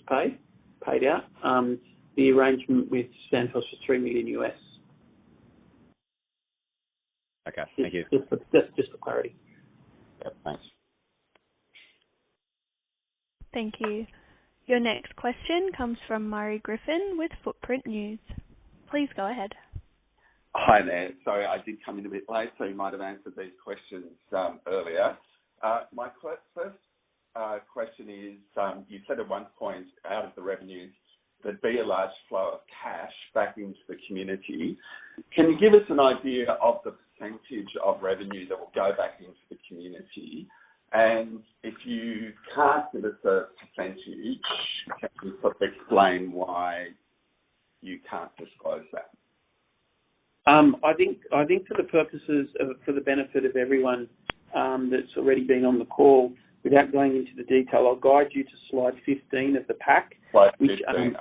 paid out. The arrangement with Santos was $3 million US. Okay, thank you. Just for clarity. Yep, thanks. Thank you. Your next question comes from Murray Griffin with Footprint News. Please go ahead. Hi there. Sorry, I did come in a bit late, so you might have answered these questions earlier. My first question is, you said at one point out of the revenues there'd be a large flow of cash back into the community. Can you give us an idea of the percentage of revenue that will go back into the community? And if you can't give us a percentage, can you sort of explain why you can't disclose that? I think for the purposes for the benefit of everyone that's already been on the call, without going into the detail, I'll guide you to slide 15 of the pack. Slide 15,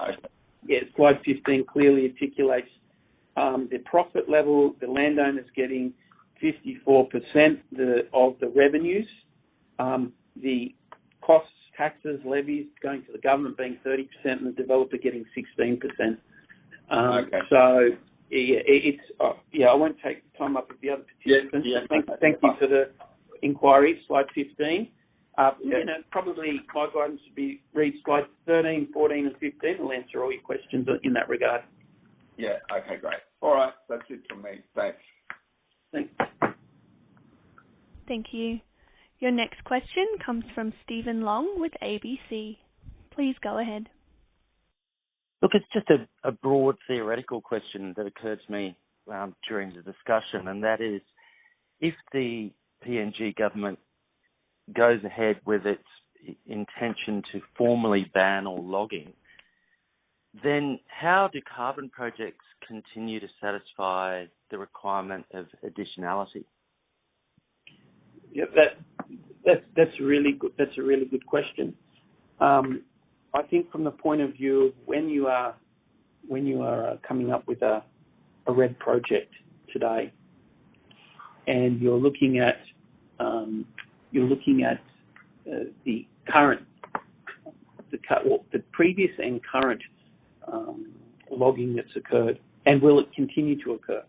slide 15 clearly articulates the profit level, the landowner's getting 54% of the revenues, the costs, taxes, levies going to the government being 30%, and the developer getting 16%. Okay. So, I won't take time up with the other participants. Yeah. Thank you for the inquiry. Slide 15. Probably my guidance would be read slide 13, 14 and 15. I'll answer all your questions in that regard. Yeah, okay, great. All right, that's it from me. Thanks. Thanks. Thank you. Your next question comes from Stephen Long with ABC. Please go ahead. Look, it's just a broad theoretical question that occurred to me during the discussion, and that is, if the PNG government goes ahead with its intention to formally ban all logging, then how do carbon projects continue to satisfy the requirement of additionality? Yep, that's a really good question. I think from the point of view of when you are coming up with a RED project today, and you're looking at the previous and current logging that's occurred, and will it continue to occur?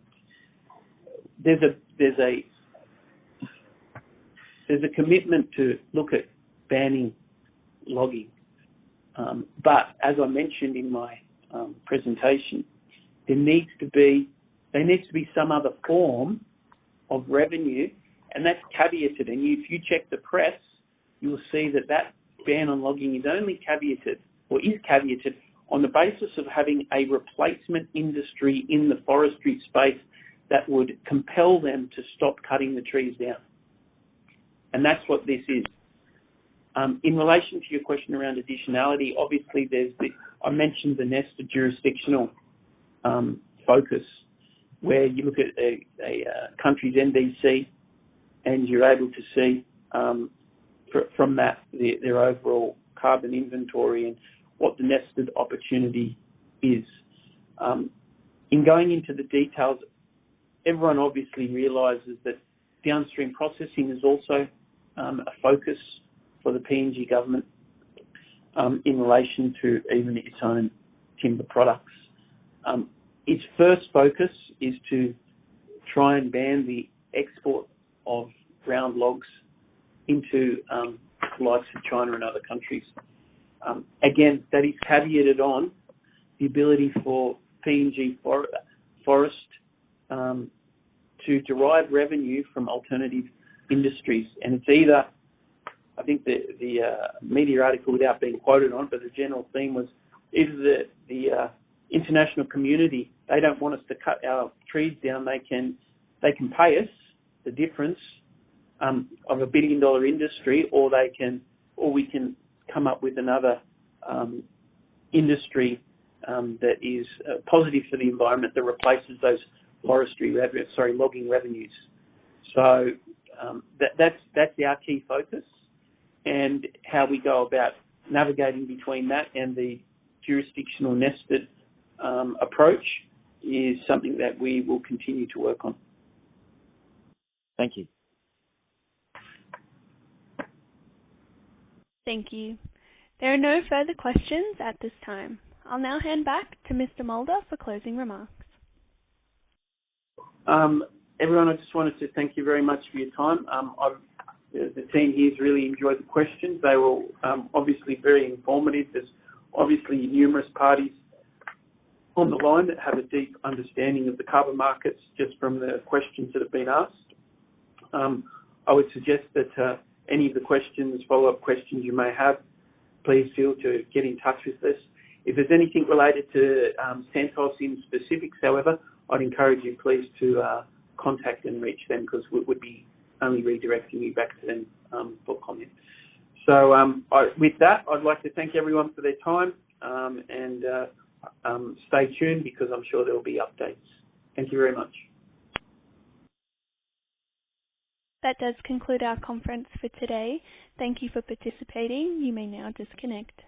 There's a commitment to look at banning logging, but as I mentioned in my presentation, there needs to be some other form of revenue, and that's caveated. And if you check the press, you will see that ban on logging is only caveated on the basis of having a replacement industry in the forestry space that would compel them to stop cutting the trees down. And that's what this is. In relation to your question around additionality, obviously I mentioned the nested jurisdictional focus, where you look at a country's NDC and you're able to see from that their overall carbon inventory and what the nested opportunity is. In going into the details, everyone obviously realises that downstream processing is also a focus for the PNG government in relation to even its own timber products. Its first focus is to try and ban the export of ground logs into the likes of China and other countries. Again, that is caveated on the ability for PNG Forest to derive revenue from alternative industries. And it's either, I think the media article, without being quoted on, but the general theme was either the international community, they don't want us to cut our trees down, they can pay us the difference of $1 billion industry, or we can come up with another industry that is positive for the environment, that replaces those logging revenues. So that's our key focus, and how we go about navigating between that and the jurisdictional nested approach is something that we will continue to work on. Thank you. Thank you. There are no further questions at this time. I'll now hand back to Mr. Mulder for closing remarks. Everyone, I just wanted to thank you very much for your time. The team here has really enjoyed the questions. They were obviously very informative. There's obviously numerous parties on the line that have a deep understanding of the carbon markets just from the questions that have been asked. I would suggest that any of the questions, follow-up questions you may have, please feel to get in touch with us. If there's anything related to Santos in specifics, however, I'd encourage you please to contact and reach them, because we would be only redirecting you back to them for comment. So with that, I'd like to thank everyone for their time and stay tuned, because I'm sure there will be updates. Thank you very much. That does conclude our conference for today. Thank you for participating. You may now disconnect.